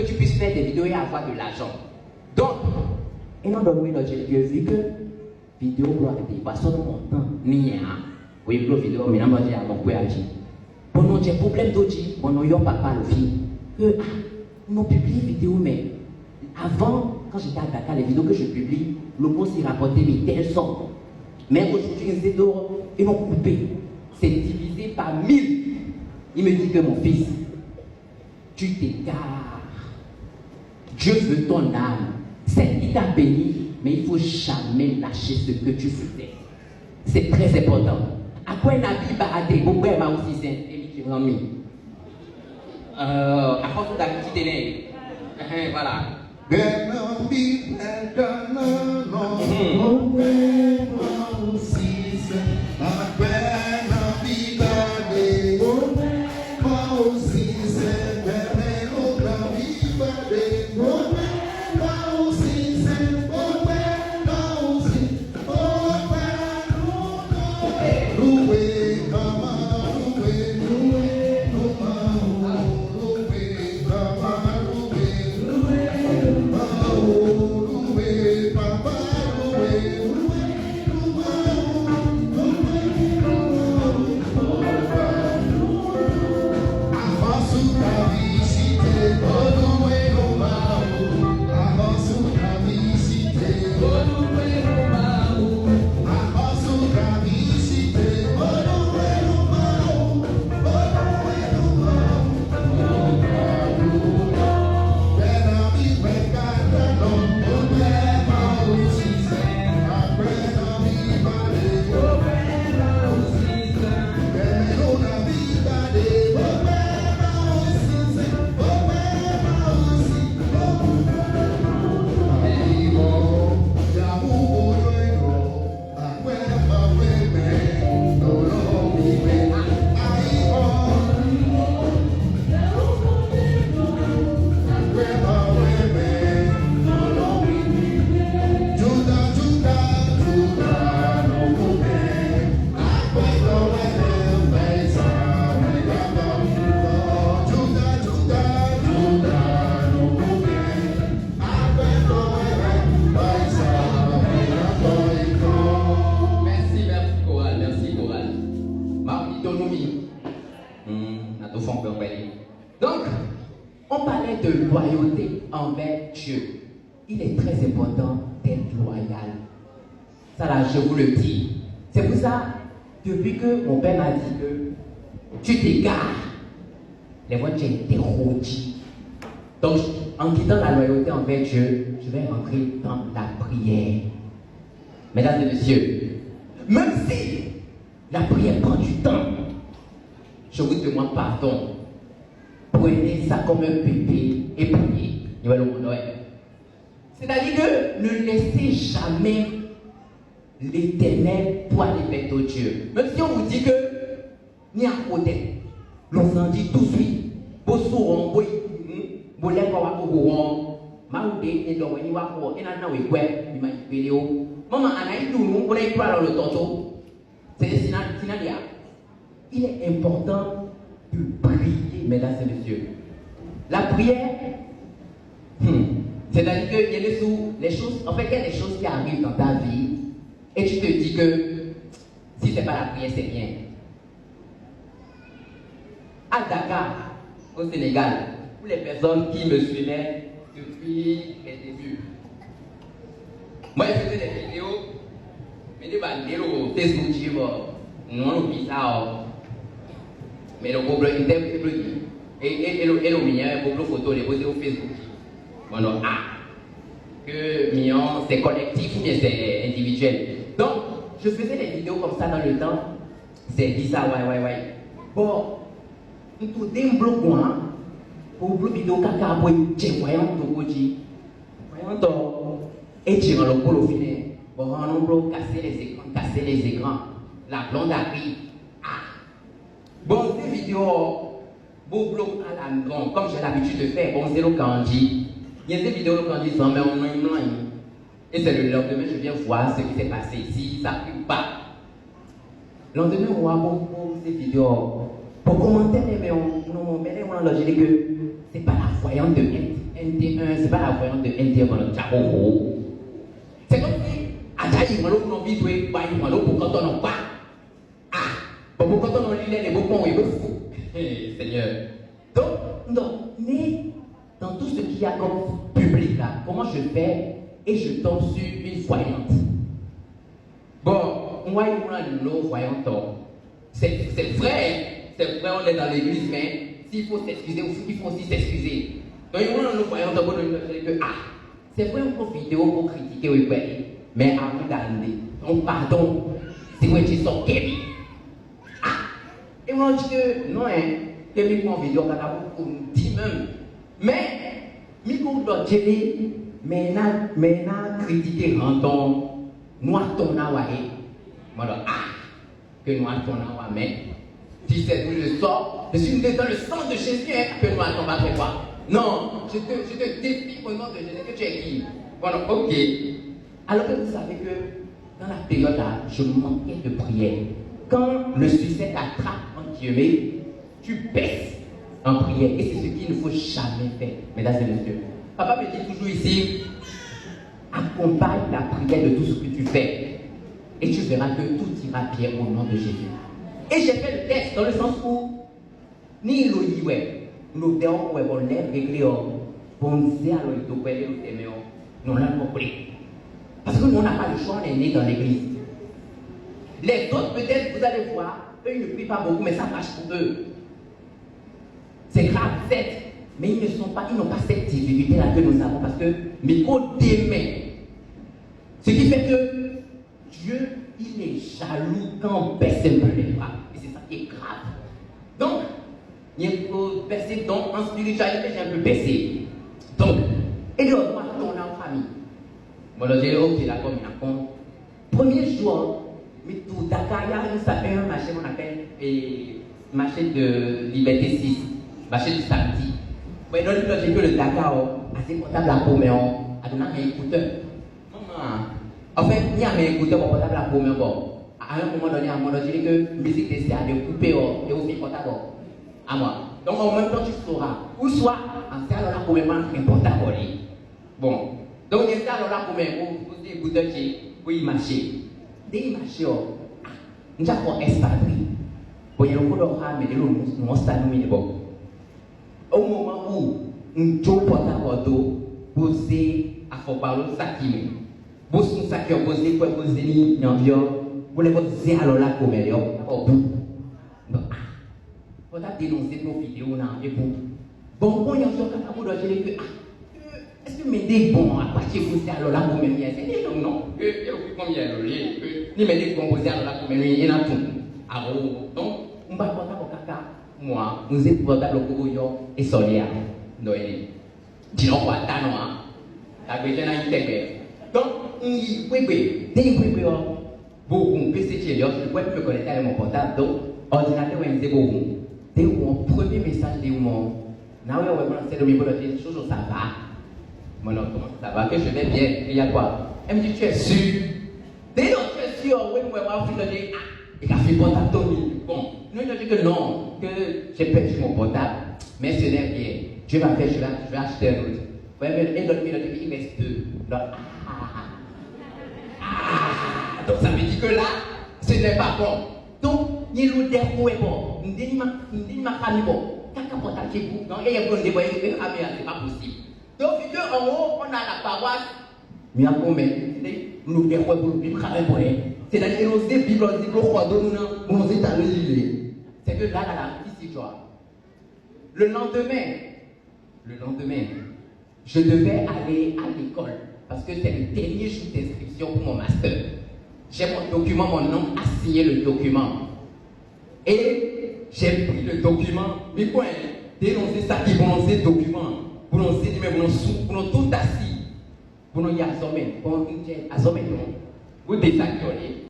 que tu puisses faire des vidéos et avoir de l'argent. Donc, et non, donc, oui, j'ai vu que vidéo pour arrêter, pas seulement mon temps, ni rien. Oui, pour vidéo, mais non, j'ai à mon courage. Pour nous, j'ai problème d'autres, pour nous, yon papa, le fille, que, nous publions vidéo, mais avant, quand j'étais à Dakar, les vidéos que je publie, le bon s'y rapportait, mais tel sort. Mais aujourd'hui, ils m'ont coupé. C'est divisé par 1000. Il me dit que mon fils, tu t'égares. Dieu veut ton âme. C'est qu'il t'a béni, mais il ne faut jamais lâcher ce que tu faisais. C'est très important. À quoi n'a pas été beaucoup m'a aussi c'est à force d'habitude, voilà. Donc, on parlait de loyauté envers Dieu. Il est très important d'être loyal. Ça là, je vous le dis. C'est pour ça, depuis que mon père m'a dit que tu t'égares, les voix j'ai été rôti. Donc, en quittant la loyauté envers Dieu, je vais rentrer dans la prière. Mesdames et messieurs, même si la prière prend du temps, je vous demande pardon. Prenez ça comme un bébé et priez. C'est-à-dire que ne laissez jamais l'Éternel pour aller vers ton Dieu. Même si on vous dit que ni à côté, l'on s'en dit tout de suite. Il est important de prier, mesdames et messieurs. La prière, c'est-à-dire qu'il y a les choses, en fait, il y a des choses qui arrivent dans ta vie et tu te dis que si ce n'est pas la prière, c'est bien. À Dakar, au Sénégal, pour les personnes qui me suivaient depuis les débuts, moi je faisais des vidéos, mais des vidéos Facebook, non, le bizarre. Mais le problème était bloqué. Et le mien, le photo, les posé au Facebook. Bon, que mignon, c'est collectif ou bien c'est individuel. Donc, je faisais des vidéos comme ça dans le temps. C'est dit ça, ouais. Bon, tout d'un bloc, moi, pour le vidéo, caca, j'ai voyant tout le dit. Voyant tout. Et tu vas le coup au final. Bon, on bloc, casser les écrans. La blonde a pris. Bon, ces vidéos, beau bloc à la maison, comme j'ai l'habitude de faire, bon, c'est le candy. Il y a des vidéos le candy sans même en et c'est le lendemain, je viens voir ce qui s'est passé ici, ça ne pue pas. Le lendemain, on voit beaucoup ces vidéos. Pour commenter, mais on dit que c'est pas la voyante de être NT1, c'est pas la variante de NT1 dans le Tchako. C'est comme si, Ajaï, il m'a l'autre non vidéo, bah, il m'a l'autre pour quand on n'a pas. Ah, bon, pour quand on a l'île, les beaux ponts, il veut fou. Seigneur. Donc, non, mais dans tout ce qu'il y a comme public là, comment je fais et je tombe sur une voyante. Bon, moi, il y a une voyante. C'est vrai, on est dans l'église, mais s'il faut s'excuser, il faut aussi s'excuser. Donc, il y a une voyante que, ah, c'est vrai, on peut vidéo pour critiquer, oui, mais avant d'aller, donc, pardon, c'est vrai que tu sors Kevin. Ah, et moi, je dis que, non, hein, Kevin, mon vidéo, on dit même, mais, micro doit gérer, mais n'a critiqué random, noir ton awaï. Voilà, ah, que noir ton awaï, mais, si c'est d'où je sors, je suis dans le sang de Jésus, hein, que noir ton awaï, quoi. Non, je te défie au nom de Jésus, que tu es qui? Voilà, ok. Alors que vous savez que, dans la période là, je manquais de prière. Quand le succès t'attrape, en guillemets, tu baisses en prière. Et c'est ce qu'il ne faut jamais faire, mesdames et messieurs. Papa me dit toujours ici, accompagne la prière de tout ce que tu fais. Et tu verras que tout ira bien au nom de Jésus. Et j'ai fait le test dans le sens où, ni l'oï, ouais, nous devons, ouais, bon, lève réglé, bon, c'est alors il doit aller au téméon. Nous l'avons compris. Parce que nous, on n'a pas le choix, on est né dans l'église. Les autres, peut-être, vous allez voir, eux, ils ne prient pas beaucoup, mais ça marche pour eux. C'est grave, certes, mais ils n'ont pas cette difficulté-là que nous avons, parce que micro démet. Ce qui fait que Dieu, il est jaloux quand on baisse un peu les bras. Et c'est ça qui est grave. Donc, il faut baisser, donc en spiritualité, j'ai un peu baissé. Donc, et là, on va tourner en famille. Bon, là, j'ai dit, ok, d'accord, mais d'accord. Premier jour, mais tout Dakar, il y a un marché qu'on appelle marché de Liberté 6, marché du samedi. Mais non, j'ai que le Dakar, assez portable à peau, mais on a donné un écouteur. Maman, en fait, il y a un écouteur portable à peau, mais bon. À un moment donné, j'ai dit que la musique était à découper et aussi portable à moi. Donc, en même temps, tu sauras. Ou soit, en salle, là, pour moi, c'est important pour lui. Bon. Donc, il y a là pour vous écouter pour y marcher. Dès qu'il marche, nous avons un espadrille. Pour y aller au mais nous sommes bon. Au moment où nous avons portable posé à faire parler de ça qui est. Vous savez ça qui est posé pour poser les environ. Vous les posez alors là comme elle est au bout. Vous avez dénoncé nos vidéos là et vous. Bon, il y a un jour quand vous avez dit est-ce que m'aider bon à partir de ça alors là pour me dire c'est non que combien de ni m'aider composer alors là pour me dire il y en a tout. Alors donc on va porter au caca moi nous est portable au coco et solaire donc dis donc quoi t'as non la besoin d'un intégrer donc oui dès beaucoup PC chez lui je peux me connecter avec mon portable donc ordinateur ouais c'est beaucoup dès mon premier message de mon now ouais c'est le niveau de choses ça va. Mon nom, comment ça va? Que je vais bien. Il y a quoi? Elle me dit, tu es sûr? Dès lors tu es sûr, oui, moi, je vais dire, ah, il a fait portable, Tony. Bon, nous, je dis que non, que j'ai perdu mon portable. Mais ce n'est rien. Je vais faire, je vais acheter un autre. Oui, mais il reste deux. Donc, donc ça veut dire que là, ce n'est pas bon. Donc, il y a l'autre est bon. Il dit, ma famille, bon. Quand portable chez vous, donc, il y a un peu de dévoyé, c'est pas possible. Donc, en haut, on a la paroisse. Mais en haut, nous devons pour le Bible. C'est-à-dire que nous devons vivre dans le roi de nous établir. C'est que là, ici, tu vois. Le lendemain, je devais aller à l'école. Parce que c'est le dernier jour d'inscription pour mon master. J'ai mon document, mon nom a signé le document. Et j'ai pris le document. Mais quoi, dénoncer ça qui prononcer le document. Pour nous dire, mais pour nous tout assis, pour nous y assommer, pour nous dire, assommer, vous désactionner.